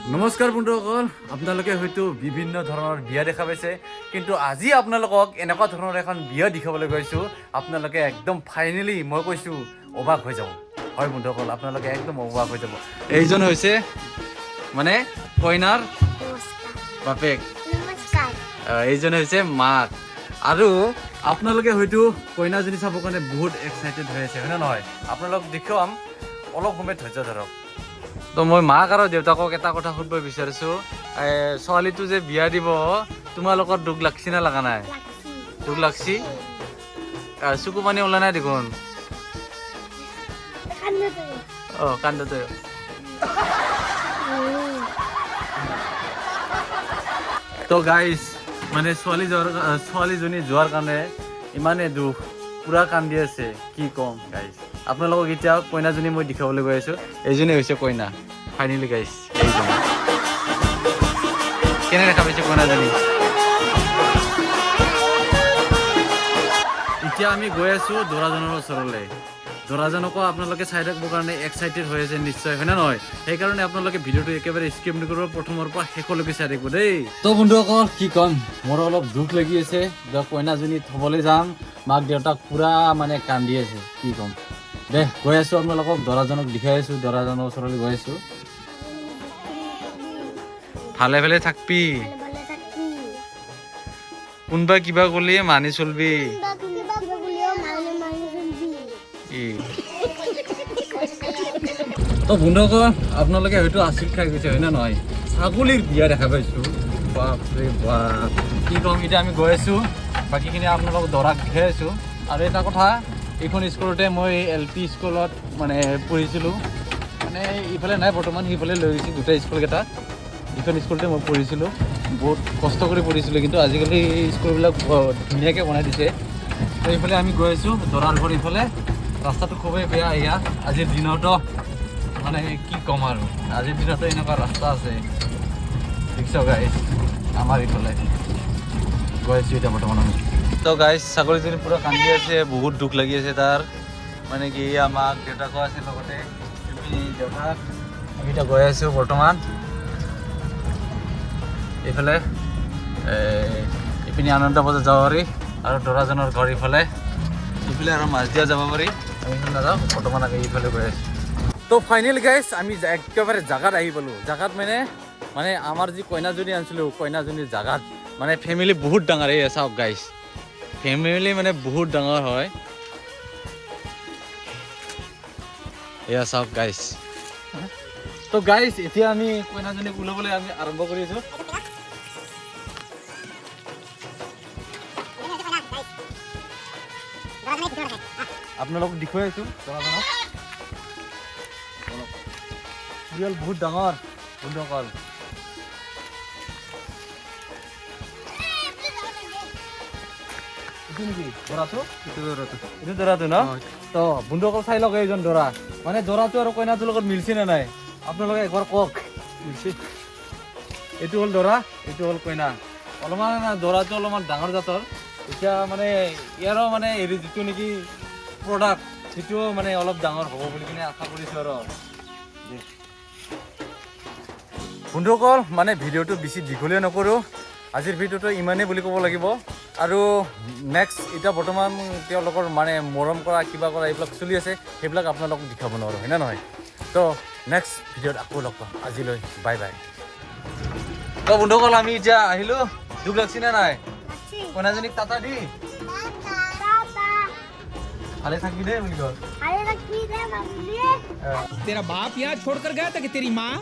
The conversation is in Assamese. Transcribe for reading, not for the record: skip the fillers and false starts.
নমস্কাৰ বন্ধুসকল, আপোনালোকে হয়তো বিভিন্ন ধৰণৰ বিয়া দেখা পাইছে, কিন্তু আজি আপোনালোকক এনেকুৱা ধৰণৰ এখন বিয়া দেখাবলৈ গৈছোঁ। আপোনালোকে একদম ফাইনেলি মই কৈছোঁ অবাক হৈ যাব। হয় বন্ধুসকল, আপোনালোকে একদম অবাক হৈ যাব। এইজন হৈছে মানে কইনাৰ বাপেক, এইজন হৈছে মাক। আৰু আপোনালোকে হয়তো কইনাজনী চাবৰ কাৰণে বহুত এক্সাইটেড হৈ আছে, হয় নে নহয়? আপোনালোক দেখুৱাম, অলপ সময় ধৈৰ্য ধৰক। তো মই মাক আৰু দেউতাকক এটা কথা সুধিব বিচাৰিছোঁ, ছোৱালীটো যে বিয়া দিব, তোমালোকৰ দুখ লাগছি না লগা নাই? দুখ লাগছি? চকু পানী ওলা নাই দেখোন। অঁ কান্দতে। তো গাইজ মানে ছোৱালীজনী যোৱাৰ কাৰণে ইমানেই দুখ, পুৰা কান্দি আছে, কি ক'ম গাইজ। আপোনালোকক এতিয়া কইনাজনী মই দেখাবলৈ গৈ আছোঁ। এইজনী হৈছে কইনা ফাইনেলি গাইজ। এইজনী কেনে দেখা পাইছে কইনাজনী? এতিয়া আমি গৈ আছোঁ দৰাজনৰ ওচৰলৈ। দৰাজনকো আপোনালোকে চাই থাকিবৰ কাৰণে এক্সাইটেড হৈ আছে নিশ্চয়, হয় নে নহয়? সেইকাৰণে আপোনালোকে ভিডিঅ'টো একেবাৰে স্কিপ নকৰিব, প্ৰথমৰ পৰা শেষলৈকে চাই থাকিব দেই। তো বন্ধুসকল কি ক'ম, মোৰ অলপ দুখ লাগি আছে। কইনাজনী থ'বলৈ যাম, মাক দেউতাক পুৰা মানে কান্দি আছে, কি ক'ম। দে গৈ আছোঁ, আপোনালোকক দৰাজনক দেখাই আছোঁ, দৰাজনৰ ওচৰলৈ গৈ আছোঁ। ভালে ভালে থাকবি, কোনোবা কিবা ক'লে মানি চলবি। তো বন্ধুসকল আপোনালোকে হয়তো আচৰিত খাই গৈছে, হয় নে নহয়? ছাগলীৰ বিয়া দেখা পাইছোঁ, বাপৰে বাপ, কি ক'ম। এতিয়া আমি গৈ আছোঁ, বাকীখিনি আপোনালোকক দৰাক দেখাই আছোঁ। আৰু এটা কথা, এইখন স্কুলতে মই LP স্কুলত মানে পঢ়িছিলোঁ, মানে ইফালে নাই বৰ্তমান, সিফালে লৈ গৈছোঁ দুটা স্কুলকেইটা। এইখন স্কুলতে মই পঢ়িছিলোঁ, বহুত কষ্ট কৰি পঢ়িছিলোঁ, কিন্তু আজিকালি স্কুলবিলাক ধুনীয়াকৈ বনাই দিছে। তো এইফালে আমি গৈ আছোঁ দৰাৰ ঘৰ ইফালে। ৰাস্তাটো খুবেই বেয়া এয়া, আজিৰ দিনতো মানে কি ক'ম আৰু, আজিৰ দিনতো এনেকুৱা ৰাস্তা আছে দেখিছ গাইজ। আমাৰ ইফালে গৈ আছোঁ এতিয়া বৰ্তমান আমি। তো গাইজ ছাগলীজনী পূৰা কান্দি আছে, বহুত দুখ লাগি আছে তাৰ, মানে কি আমাক দেউতাকো আছে লগতে, দেউতাক আমি এতিয়া গৈ আছোঁ বৰ্তমান এইফালে। ইপিনে আনন্দ বজাত যাব পাৰি, আৰু দৰাজনৰ ঘৰ ইফালে আৰু মাছ দিয়া যাব পাৰি। আমি ইফালে নাযাওঁ বৰ্তমান, আমি ইফালে গৈ আছোঁ। তো ফাইনেল গাইজ আমি একেবাৰে জাগাত আহি পালোঁ। জাগাত মানে আমাৰ যি কইনাজনী আনিছিলোঁ, কইনাজনীৰ জাগাত মানে ফেমিলি বহুত ডাঙৰ। এই চাওক গাইজ, ফেমিলি মানে বহুত ডাঙৰ হয়, এয়া চাওক গাইজ। তো গাইজ এতিয়া আমি কইনাজনীক ওলাবলৈ আমি আৰম্ভ কৰিছোঁ। আপোনালোকক দেখুৱাই আছোঁ দৰাজনক, পৰিয়াল বহুত ডাঙৰ বন্ধুসকল। এইটো নেকি দৰাটো? এইটো দৰাটো ন? তো বন্ধুসকল চাই লওক, এইজন দৰা, মানে দৰাটো আৰু কইনাটোৰ লগত মিলছি নে নাই আপোনালোকে একবাৰ কওক। মিলছি। এইটো হ'ল দৰা, এইটো হ'ল কইনা। অলপমান দৰাটো অলপমান ডাঙৰ জাতৰ। এতিয়া মানে ইয়াৰো মানে হেৰি যিটো নেকি প্ৰডাক্ট, সেইটোও মানে অলপ ডাঙৰ হ'ব বুলি কিনে আশা কৰিছোঁ। আৰু বন্ধুসকল মানে ভিডিঅ'টো বেছি দীঘলীয়া নকৰোঁ, আজিৰ ভিডিঅ'টো ইমানেই বুলি ক'ব লাগিব। আৰু নেক্সট এতিয়া বৰ্তমান তেওঁলোকৰ মানে মৰম কৰা কিবা কৰা এইবিলাক চলি আছে, সেইবিলাক আপোনালোকক দেখাব নোৱাৰোঁ, হয় নে নহয়? তো নেক্সট ভিডিঅ'ত আকৌ লগ পাম, আজিলৈ বাই বাই। তো বন্ধুসকল আমি এতিয়া আহিলোঁ, দুখ লাগছি নে নাই? কইনাজনীক টাটা দি ভালে থাকবি দেই বুলি কয়। तेरा बाप यहाँ छोड़कर गया था कि तेरी माँ